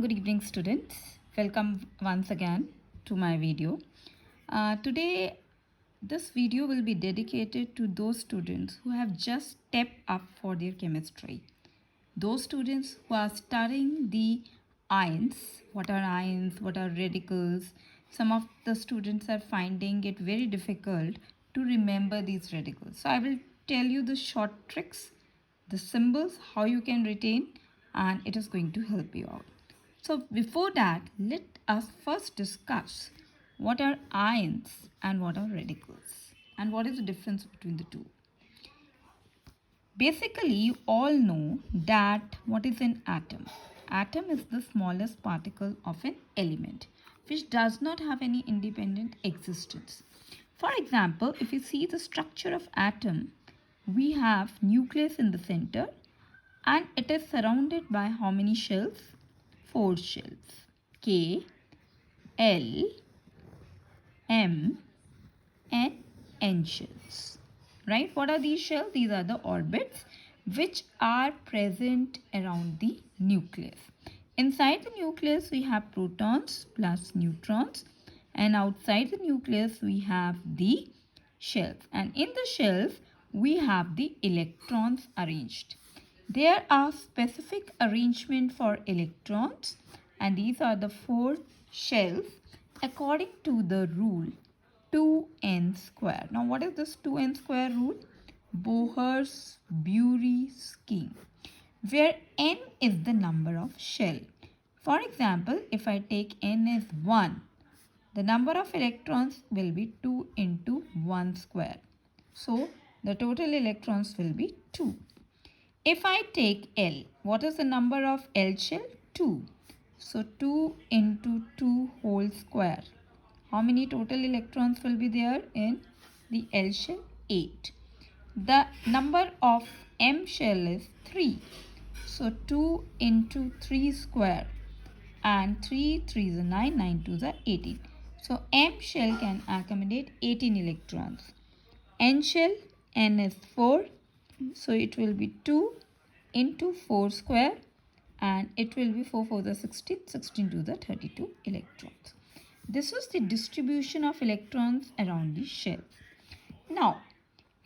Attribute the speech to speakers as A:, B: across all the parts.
A: Good evening, students. Welcome once again to my video. Today, this video will be dedicated to those students who have just stepped up for their chemistry. Those students who are studying the ions, what are ions, what are radicals. Some of the students are finding it very difficult to remember these radicals. So I will tell you the short tricks, the symbols, how you can retain, and it is going to help you out. So before that, let us first discuss what are ions and what are radicals and what is the difference between the two. Basically, you all know that what is an atom? Atom is the smallest particle of an element which does not have any independent existence. For example, if you see the structure of atom, we have nucleus in the center and it is surrounded by how many shells? 4 shells. K, L, M and N shells. Right? What are these shells? These are the orbits which are present around the nucleus. Inside the nucleus we have protons plus neutrons, and outside the nucleus we have the shells, and in the shells we have the electrons arranged. There are specific arrangement for electrons, and these are the 4 shells according to the rule 2n square. Now what is this 2n square rule? Bohr's-Bury scheme, where n is the number of shell. For example, if I take n as 1, the number of electrons will be 2 into 1 square. So the total electrons will be 2. If I take L, what is the number of L shell? 2. So 2 into 2 whole square. How many total electrons will be there in the L shell? 8. The number of M shell is 3. So 2 into 3 square, and 3 3s are 9, 9 2s are 18. So M shell can accommodate 18 electrons. N shell, N is 4. So it will be 2 into 4 square, and it will be 4 4 the 16, 16 to the 32 electrons. This is the distribution of electrons around the shell. Now,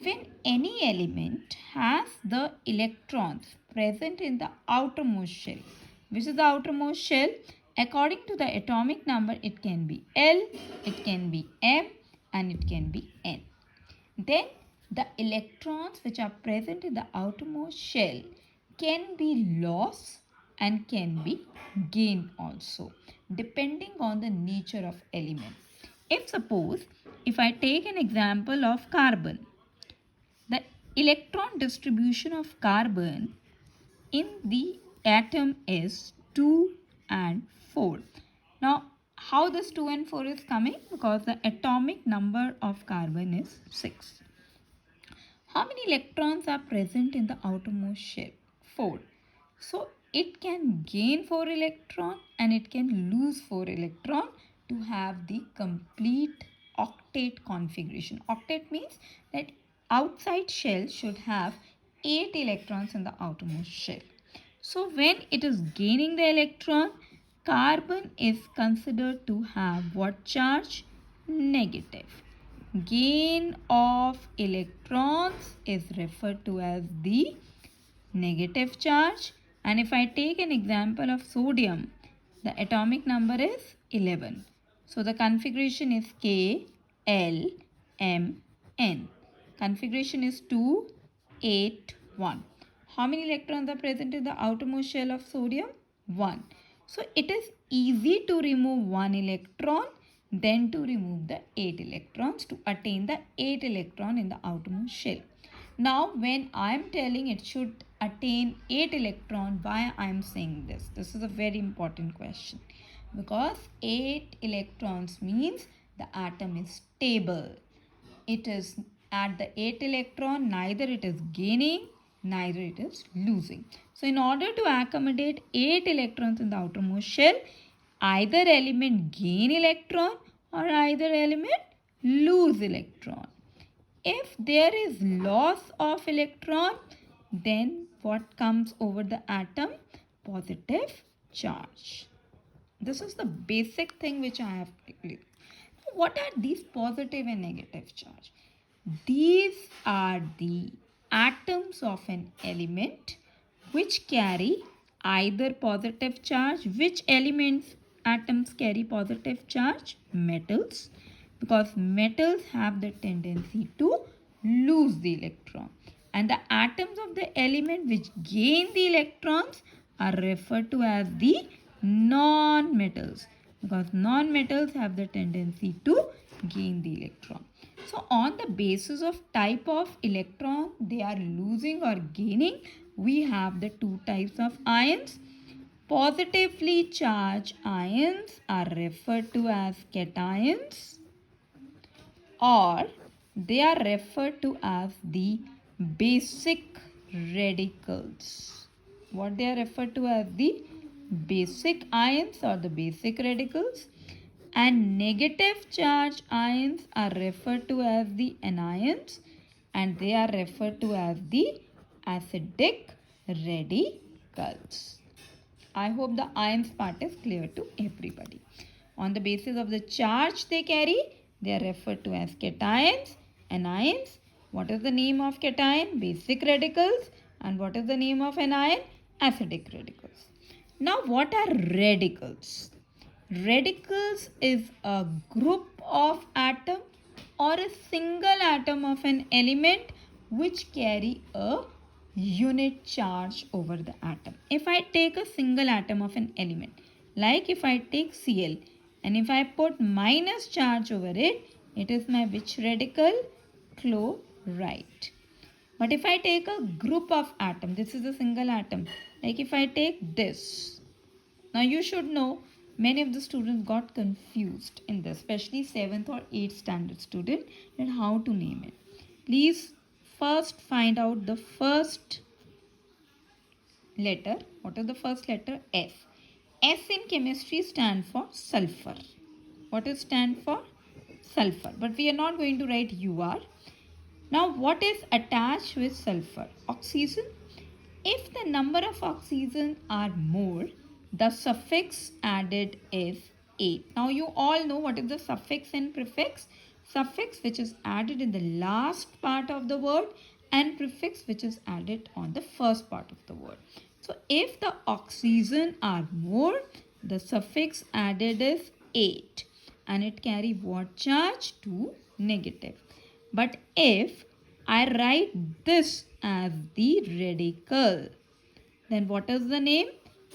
A: when any element has the electrons present in the outermost shell, which is the outermost shell? According to the atomic number, it can be L, it can be M, and it can be N. Then the electrons which are present in the outermost shell can be lost and can be gained also, depending on the nature of element. If I take an example of carbon, the electron distribution of carbon in the atom is 2 and 4. Now, how this 2 and 4 is coming? Because the atomic number of carbon is 6. How many electrons are present in the outermost shell? 4. So it can gain 4 electron and it can lose 4 electron to have the complete octet configuration. Octet means that outside shell should have 8 electrons in the outermost shell. So when it is gaining the electron, carbon is considered to have what charge? Negative. Gain of electrons is referred to as the negative charge. And if I take an example of sodium, the atomic number is 11. So the configuration is K, L, M, N. Configuration is 2, 8, 1. How many electrons are present in the outermost shell of sodium? 1. So it is easy to remove 1 electron than to remove the 8 electrons to attain the 8 electron in the outermost shell. Now when I am telling it should attain 8 electron, why I am saying this? This is a very important question, because 8 electrons means the atom is stable. It is at the 8 electron, neither it is gaining, neither it is losing. So in order to accommodate 8 electrons in the outermost shell, either element gain electron or either element lose electron. If there is loss of electron, then what comes over the atom? Positive charge. This is the basic thing which I have clear. What are these positive and negative charge? These are the atoms of an element which carry either positive charge. Which elements atoms carry positive charge? Metals, because metals have the tendency to lose the electron, and the atoms of the element which gain the electrons are referred to as the non-metals, because non-metals have the tendency to gain the electron. So on the basis of type of electron they are losing or gaining, we have the two types of ions. Positively charged ions are referred to as cations, or they are referred to as the basic radicals. What they are referred to as the basic ions or the basic radicals. And negative charge ions are referred to as the anions, and they are referred to as the acidic radicals. I hope the ions part is clear to everybody. On the basis of the charge they carry, they are referred to as cations, anions. What is the name of cation? Basic radicals. And what is the name of anion? Acidic radicals. Now what are radicals? Radicals is a group of atom or a single atom of an element which carry a unit charge over the atom. If I take a single atom of an element, like if I take Cl and if I put minus charge over it, it is my which radical? Chloride. But if I take a group of atom, this is a single atom, like if I take this. Now you should know many of the students got confused in this, especially 7th or 8th standard student, and how to name it. Please first find out the first letter. What is the first letter? S. S in chemistry stand for sulfur. What is stand for? Sulfur. But we are not going to write UR. Now what is attached with sulfur? Oxygen. If the number of oxygen are more, the suffix added is 8. Now you all know what is the suffix and prefix. Suffix which is added in the last part of the word, and prefix which is added on the first part of the word. So if the oxygen are more, the suffix added is 8, and it carry what charge? 2 negative. But if I write this as the radical, then what is the name?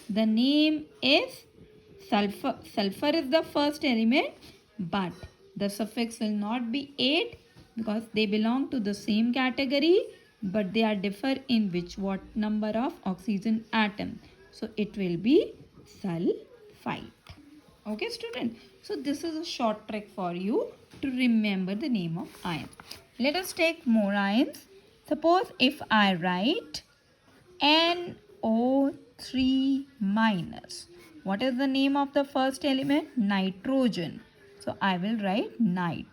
A: The name is sulfur. Sulfur is the first element, but the suffix will not be 8 because they belong to the same category, but they are differ in what number of oxygen atom. So it will be sulfite. Okay, student. So this is a short trick for you to remember the name of ion. Let us take more ions. Suppose if I write NO3 minus. What is the name of the first element? Nitrogen. So I will write nit.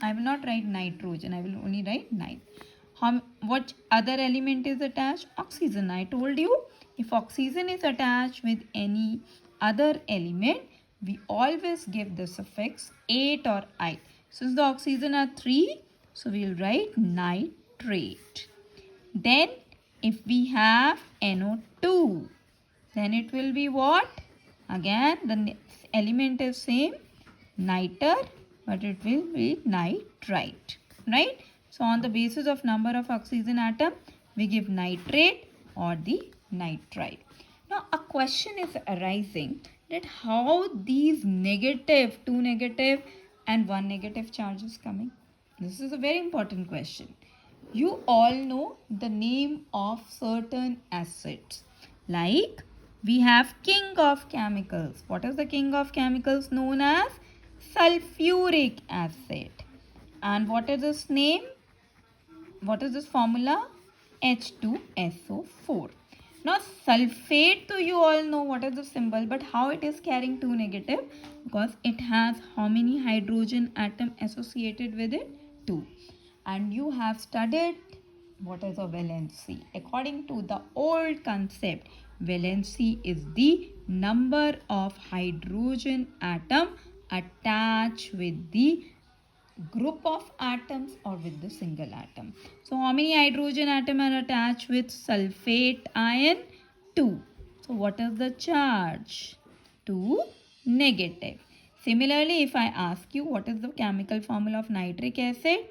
A: I will not write nitrogen. I will only write nit. What other element is attached? Oxygen. I told you if oxygen is attached with any other element, we always give the suffix 8 or I. Since the oxygen are 3, so we will write nitrate. Then if we have NO2, then it will be what? Again the element is same, niter, but it will be nitrite, right? So on the basis of number of oxygen atom, we give nitrate or the nitrite. Now a question is arising that how these negative, 2 negative and 1 negative charge is coming. This is a very important question. You all know the name of certain acids. Like we have king of chemicals. What is the king of chemicals known as? Sulfuric acid. And what is its name? What is this formula? H2SO4. Now sulfate, to you all know what is the symbol, but how it is carrying 2 negative? Because it has how many hydrogen atom associated with it? 2. And you have studied what is a valency. According to the old concept, Valency is the number of hydrogen atom attached with the group of atoms or with the single atom. So how many hydrogen atom are attached with sulfate ion? 2. So what is the charge? 2 negative. Similarly, if I ask you what is the chemical formula of nitric acid?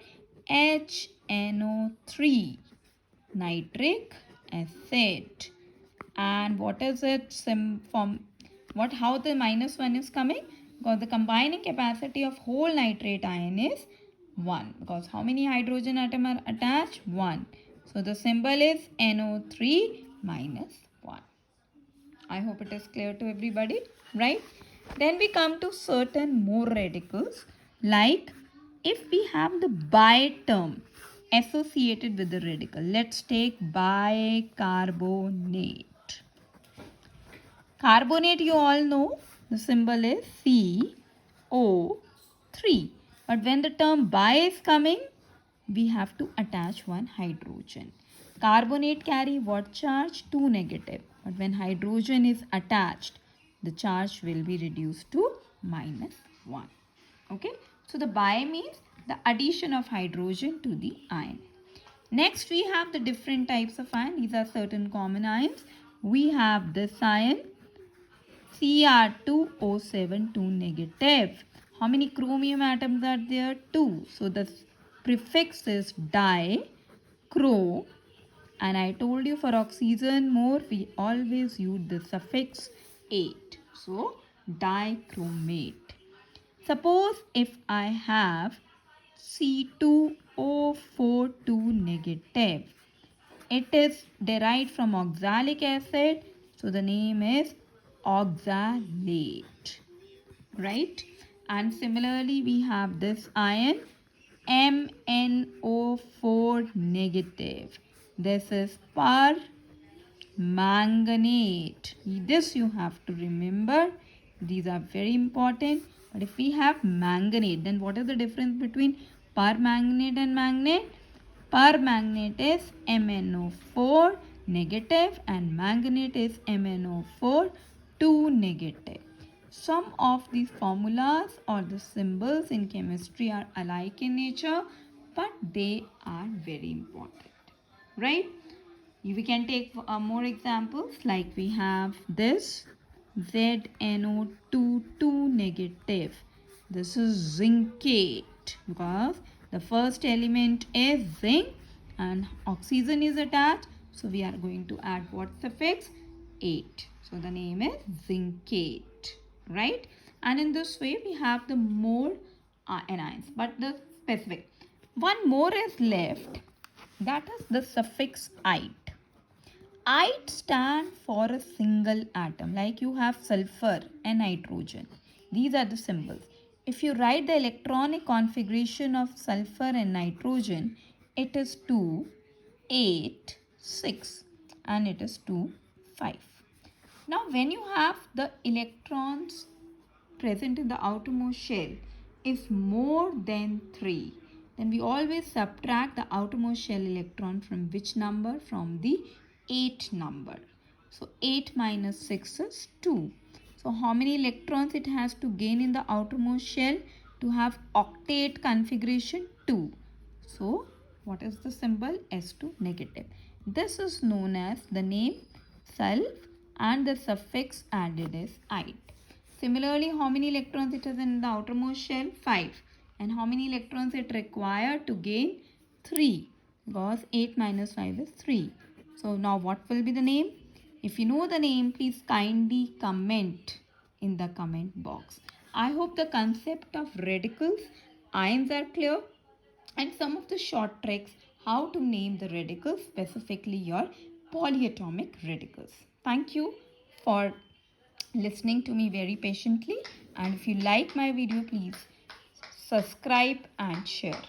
A: HNO3, nitric acid. And what is it how the -1 is coming? Because the combining capacity of whole nitrate ion is 1. Because how many hydrogen atom are attached? 1. So the symbol is NO3 minus 1. I hope it is clear to everybody, right? Then we come to certain more radicals, like if we have the bi term associated with the radical. Let's take bicarbonate. Carbonate, you all know, the symbol is CO3. But when the term bi is coming, we have to attach one hydrogen. Carbonate carry what charge? 2 negative. But when hydrogen is attached, the charge will be reduced to -1. Okay. So the bi means the addition of hydrogen to the ion. Next, we have the different types of ion. These are certain common ions. We have this ion, Cr2O7 2 negative. How many chromium atoms are there? 2. So the prefix is di-chro. And I told you for oxygen more, we always use the suffix ate. So dichromate. Suppose if I have C2O4 2 negative. It is derived from oxalic acid. So the name is oxalate, right? And similarly, we have this ion MnO4 negative. This is permanganate. This you have to remember. These are very important. But if we have manganate, then what is the difference between permanganate and manganate? Permanganate is MnO4 negative and manganate is MnO4 2 negative. Some of these formulas or the symbols in chemistry are alike in nature, but they are very important, right? We can take more examples, like we have this ZNO2 2 negative. This is zincate because the first element is zinc and oxygen is attached. So we are going to add what suffix? 8. So the name is zincate, right? And in this way we have the more anions, but the specific. One more is left, that is the suffix ite. Ite stand for a single atom, like you have sulfur and nitrogen. These are the symbols. If you write the electronic configuration of sulfur and nitrogen, it is 2, 8, 6 and it is 2, 5. Now when you have the electrons present in the outermost shell is more than 3, then we always subtract the outermost shell electron from which number? From the 8 number. So 8 minus 6 is 2. So how many electrons it has to gain in the outermost shell to have octet configuration? 2. So what is the symbol? S2 negative. This is known as the name sulf and the suffix added is ite. Similarly, how many electrons it has in the outermost shell? 5. And how many electrons it required to gain? 3. Because 8 minus 5 is 3. So now what will be the name? If you know the name, please kindly comment in the comment box. I hope the concept of radicals, ions are clear, and some of the short tricks how to name the radicals, specifically your polyatomic radicals. Thank you for listening to me very patiently, and if you like my video, please subscribe and share.